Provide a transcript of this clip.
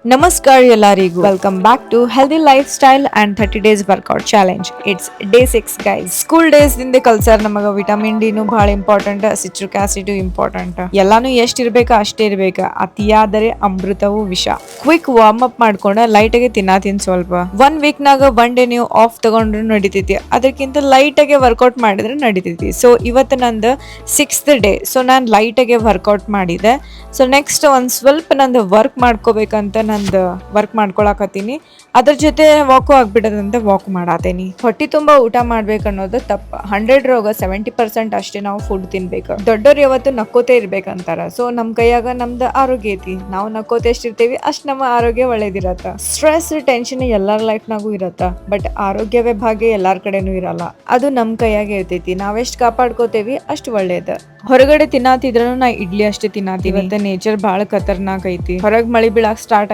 ನಮಸ್ಕಾರ ಎಲ್ಲರಿಗೂ welcome back to healthy lifestyle and 30 days workout challenge. It's day 6 guys. School days ದಿಂದ ಕಲ್ಸರ್ ನಮಗ ವಿಟಮಿನ್ ಡಿ ನು ಬಹಳ ಇಂಪಾರ್ಟೆಂಟ್, ಸಿಟ್ರಿಕ್ ಆಸಿಡ್ ಇಂಪಾರ್ಟೆಂಟ್. ಎಲ್ಲಾನು ಎಷ್ಟ್ ಇರ್ಬೇಕ ಅಷ್ಟೇ ಇರ್ಬೇಕ, ಅತಿಯಾದರೆ ಅಮೃತವು ವಿಷ. ಕ್ವಿಕ್ ವಾರ್ಮ್ ಅಪ್ ಮಾಡ್ಕೊಂಡ ಲೈಟ್ ಆಗಿ ತಿನ್ನತೀನಿ ಸ್ವಲ್ಪ. 1 ವೀಕ್ ನಾಗ 1 ಡೇ ನೀವು ಆಫ್ ತಗೊಂಡ್ರು ನಡಿತೈತಿ, ಅದಕ್ಕಿಂತ ಲೈಟ್ ಆಗಿ ವರ್ಕೌಟ್ ಮಾಡಿದ್ರೆ ನಡಿತೈತಿ. ಸೊ ಇವತ್ತು ನಂದು 6th ಡೇ. ಸೊ ನಾನು ಲೈಟ್ ಆಗಿ ವರ್ಕೌಟ್ ಮಾಡಿದೆ. ಸೊ ನೆಕ್ಸ್ಟ್ ಒಂದ್ ಸ್ವಲ್ಪ ನಂದು ವರ್ಕ್ ಮಾಡ್ಕೋಬೇಕಂತ ನಂದು ವರ್ಕ್ ಮಾಡ್ಕೊಳಕತ್ತೀನಿ. ಅದ್ರ ಜೊತೆ ವಾಕು ಆಗ್ಬಿಡದಂತ ವಾಕ್ ಮಾಡಾತೇನಿ. ಹೊಟ್ಟಿ ತುಂಬಾ ಊಟ ಮಾಡ್ಬೇಕು ಅನ್ನೋದು ತಪ್ಪ. 100 ರೋಗ 70% ಅಷ್ಟೇ ನಾವು ಫುಡ್ ತಿನ್ಬೇಕು. ದೊಡ್ಡೋರು ಯಾವತ್ತು ನಕ್ಕೋತೆ ಇರ್ಬೇಕಂತಾರ. ಸೊ ನಮ್ ಕೈಯಾಗ ನಮ್ದು ಆರೋಗ್ಯ ಐತಿ, ನಾವು ನಕ್ಕೋತೆ ಎಷ್ಟಿರ್ತೀವಿ ಅಷ್ಟ್ ನಮ್ಮ ಆರೋಗ್ಯ ಒಳ್ಳೇದಿರತ್ತ. ಸ್ಟ್ರೆಸ್ ಟೆನ್ಷನ್ ಎಲ್ಲಾರ ಲೈಫ್ನಾಗೂ ಇರತ್ತ, ಬಟ್ ಆರೋಗ್ಯವೇ ಭಾಗ್ಯ ಎಲ್ಲಾರ ಕಡೆನೂ ಇರಲ್ಲ. ಅದು ನಮ್ ಕೈಯಾಗೆ ಇರ್ತೈತಿ. ನಾವೆಷ್ಟ್ ಕಾಪಾಡ್ಕೋತೇವಿ ಅಷ್ಟ್ ಒಳ್ಳೇದ. ಹೊರಗಡೆ ತಿನ್ನಾತಿದ್ರು ನಾ ಇಡ್ಲಿ ಅಷ್ಟೇ ತಿನ್ನಾತೀನಿ. ನೇಚರ್ ಬಾಳ ಖತರ್ನಾಕ್ ಐತಿ. ಹೊರಗ್ ಮಳಿ ಬೀಳಾಕ್ ಸ್ಟಾರ್ಟ್